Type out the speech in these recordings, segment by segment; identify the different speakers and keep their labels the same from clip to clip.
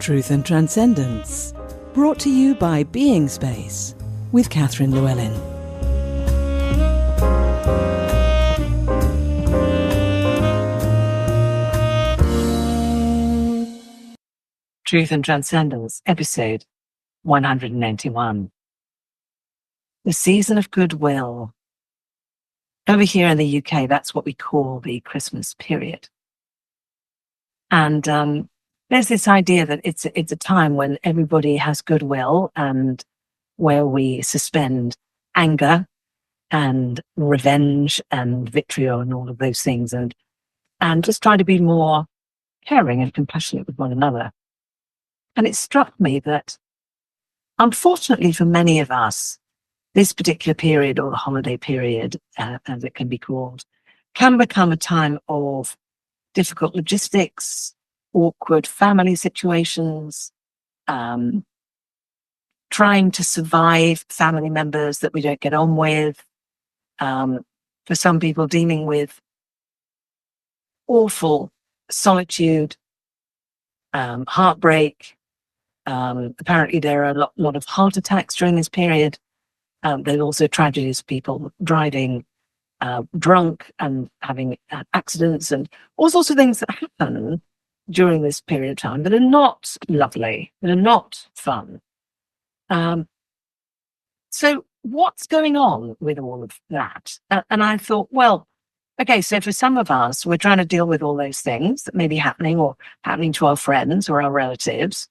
Speaker 1: Truth and Transcendence, brought to you by Being Space with Catherine Llewellyn. Truth and Transcendence, episode 191. The season of goodwill. Over here in the UK, that's what we call the Christmas period. And there's this idea that it's a time when everybody has goodwill and where we suspend anger and revenge and vitriol and all of those things and just try to be more caring and compassionate with one another. And it struck me that, unfortunately for many of us, this particular period, or the holiday period, as it can be called, can become a time of difficult logistics, awkward family situations, trying to survive family members that we don't get on with, for some people dealing with awful solitude, heartbreak. Apparently there are a lot of heart attacks during this period. There's also tragedies of people driving drunk and having accidents and all sorts of things that happen during this period of time that are not lovely, that are not fun. So what's going on with all of that? And I thought, well, okay, so for some of us, we're trying to deal with all those things that may be happening or happening to our friends or our relatives.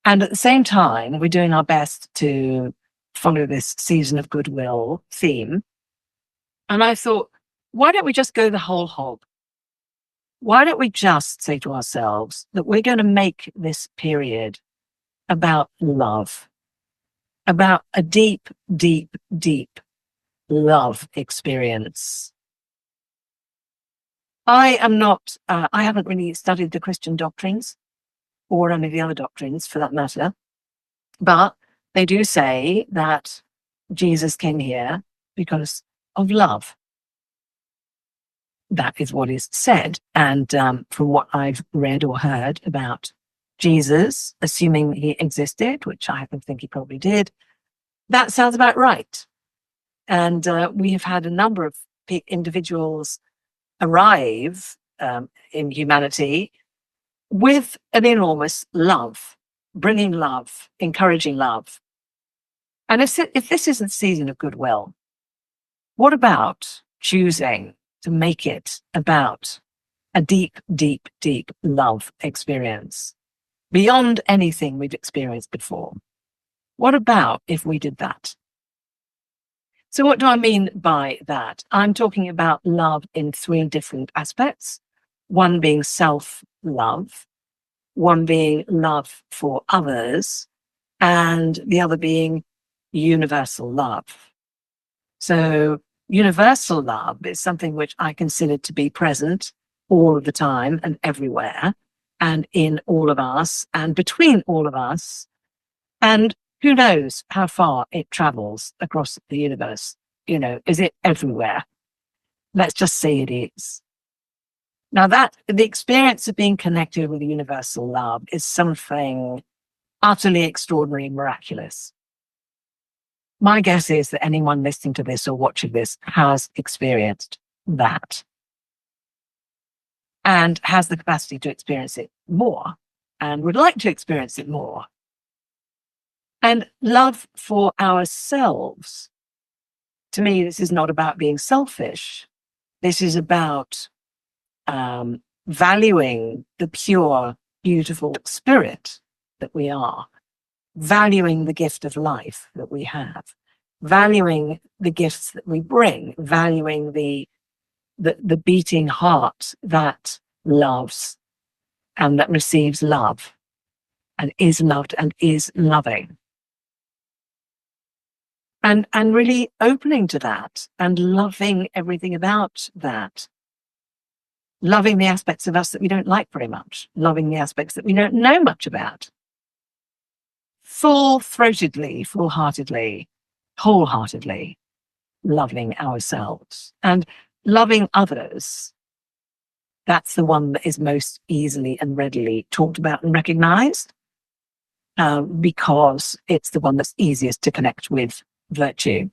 Speaker 1: And at the same time, we're doing our best to follow this season of goodwill theme. And I thought, why don't we just go the whole hog? Why don't we just say to ourselves that we're going to make this period about love, about a deep, deep, deep love experience. I haven't really studied the Christian doctrines or any of the other doctrines for that matter, but they do say that Jesus came here because of love. That is what is said. And from what I've read or heard about Jesus, assuming he existed, which I happen to think he probably did, that sounds about right. And we have had a number of individuals arrive in humanity with an enormous love, bringing love, encouraging love. And if this isn't the season of goodwill, what about choosing to make it about a deep, deep, deep love experience beyond anything we've experienced before? What about if we did that? So what do I mean by that? I'm talking about love in three different aspects. One being self-love, one being love for others, and the other being universal love. So universal love is something which I consider to be present all of the time and everywhere, and in all of us and between all of us. And who knows how far it travels across the universe? You know, is it everywhere? Let's just say it is. Now that the experience of being connected with universal love is something utterly extraordinary and miraculous. My guess is that anyone listening to this or watching this has experienced that and has the capacity to experience it more and would like to experience it more. And love for ourselves, to me, this is not about being selfish. This is about valuing the pure, beautiful spirit that we are, valuing the gift of life that we have, valuing the gifts that we bring, valuing the beating heart that loves and that receives love and is loved and is loving. And really opening to that and loving everything about that. Loving the aspects of us that we don't like very much, loving the aspects that we don't know much about. Full-throatedly, full-heartedly, wholeheartedly loving ourselves and loving others That's the one that is most easily and readily talked about and recognized, because it's the one that's easiest to connect with virtue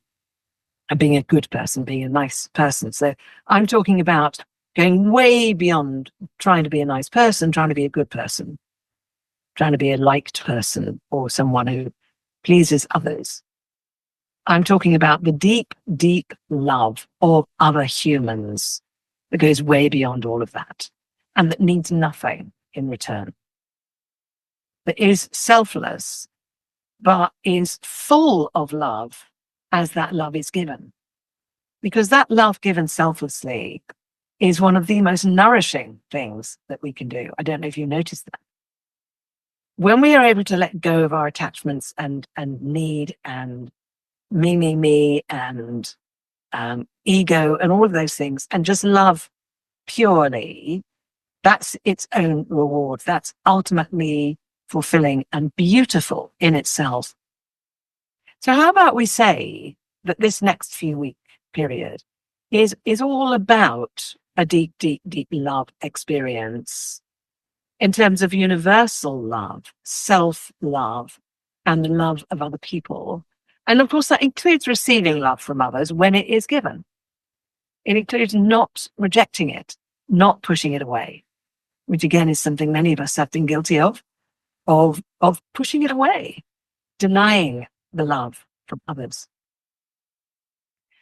Speaker 1: and being a good person, being a nice person. So I'm talking about going way beyond trying to be a nice person, trying to be a good person, trying to be a liked person or someone who pleases others. I'm talking about the deep, deep love of other humans that goes way beyond all of that and that needs nothing in return, that is selfless, but is full of love as that love is given. Because that love given selflessly is one of the most nourishing things that we can do. I don't know if you noticed that. When we are able to let go of our attachments and need and me, and ego and all of those things, and just love purely, that's its own reward. That's ultimately fulfilling and beautiful in itself. So how about we say that this next few week period is all about a deep, deep, deep love experience in terms of universal love, self-love, and the love of other people. And of course, that includes receiving love from others when it is given. It includes not rejecting it, not pushing it away, which again is something many of us have been guilty of pushing it away, denying the love from others.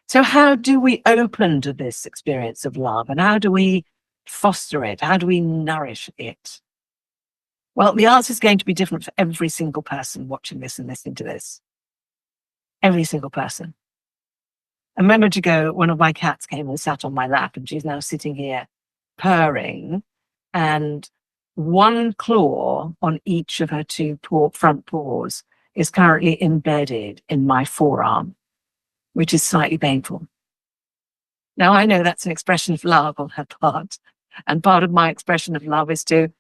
Speaker 1: So how do we open to this experience of love, and how do we foster it? How do we nourish it? Well, the answer is going to be different for every single person watching this and listening to this. Every single person. A moment ago, one of my cats came and sat on my lap, and she's now sitting here purring, and one claw on each of her two front paws is currently embedded in my forearm, which is slightly painful. Now, I know that's an expression of love on her part, and part of my expression of love is to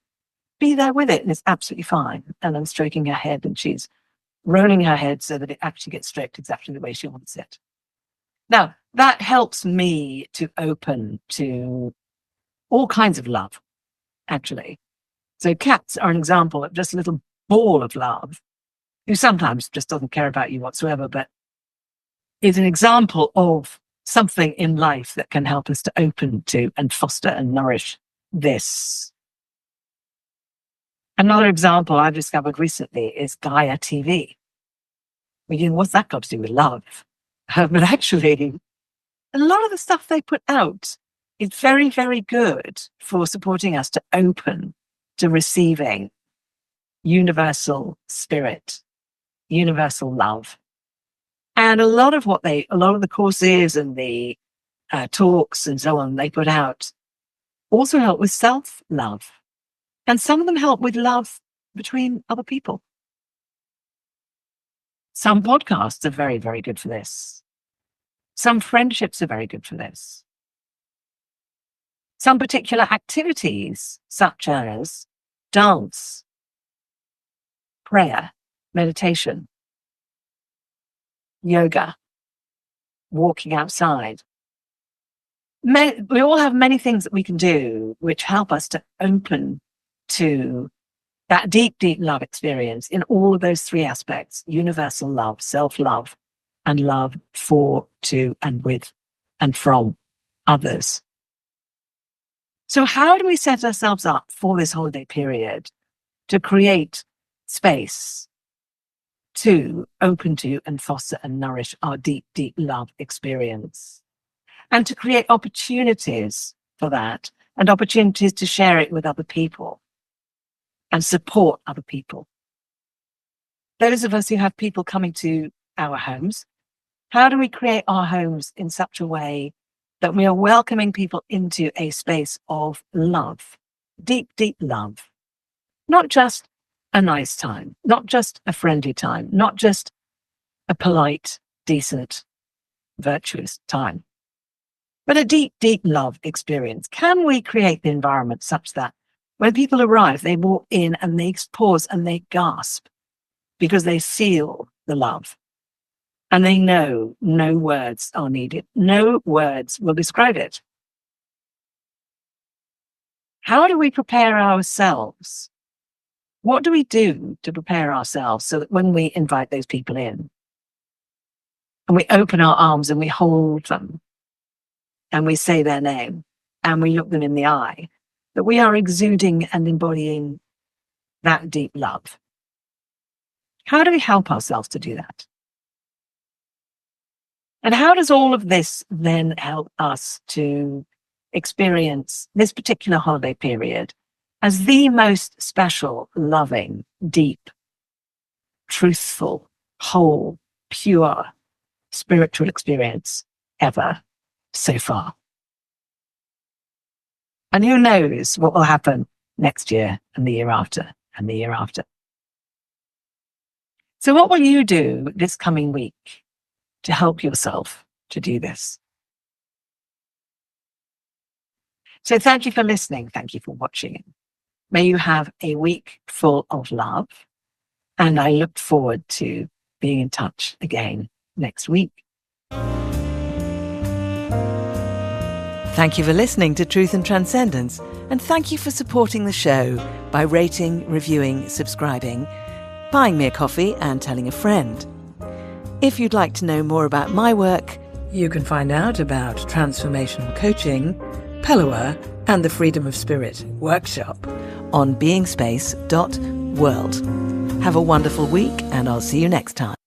Speaker 1: be there with it, and it's absolutely fine. And I'm stroking her head, and she's rolling her head so that it actually gets stroked exactly the way she wants it. Now, that helps me to open to all kinds of love, actually. So cats are an example of just a little ball of love who sometimes just doesn't care about you whatsoever, but is an example of something in life that can help us to open to and foster and nourish this. Another example I've discovered recently is Gaia TV. Well, what's that got to do with love? But actually, a lot of the stuff they put out is very, very good for supporting us to open to receiving universal spirit, universal love. And a lot of the courses and the talks and so on they put out also help with self-love. And some of them help with love between other people. Some podcasts are very, very good for this. Some friendships are very good for this. Some particular activities, such as dance, prayer, meditation, yoga, walking outside. We all have many things that we can do which help us to open to that deep, deep love experience in all of those three aspects: universal love, self-love, and love for, to, and with, and from others. So how do we set ourselves up for this holiday period to create space to open to and foster and nourish our deep, deep love experience, and to create opportunities for that and opportunities to share it with other people and support other people? Those of us who have people coming to our homes, how do we create our homes in such a way that we are welcoming people into a space of love, deep, deep love, not just a nice time, not just a friendly time, not just a polite, decent, virtuous time, but a deep, deep love experience? Can we create the environment such that when people arrive, they walk in and they pause and they gasp because they feel the love and they know no words are needed. No words will describe it. How do we prepare ourselves? What do we do to prepare ourselves so that when we invite those people in and we open our arms and we hold them and we say their name and we look them in the eye, that we are exuding and embodying that deep love? How do we help ourselves to do that? And how does all of this then help us to experience this particular holiday period as the most special, loving, deep, truthful, whole, pure spiritual experience ever so far? And who knows what will happen next year and the year after and the year after. So what will you do this coming week to help yourself to do this? So thank you for listening. Thank you for watching. May you have a week full of love. And I look forward to being in touch again next week.
Speaker 2: Thank you for listening to Truth and Transcendence, and thank you for supporting the show by rating, reviewing, subscribing, buying me a coffee and telling a friend. If you'd like to know more about my work, you can find out about transformational coaching, Peloa, and the Freedom of Spirit workshop on beingspace.world. Have a wonderful week, and I'll see you next time.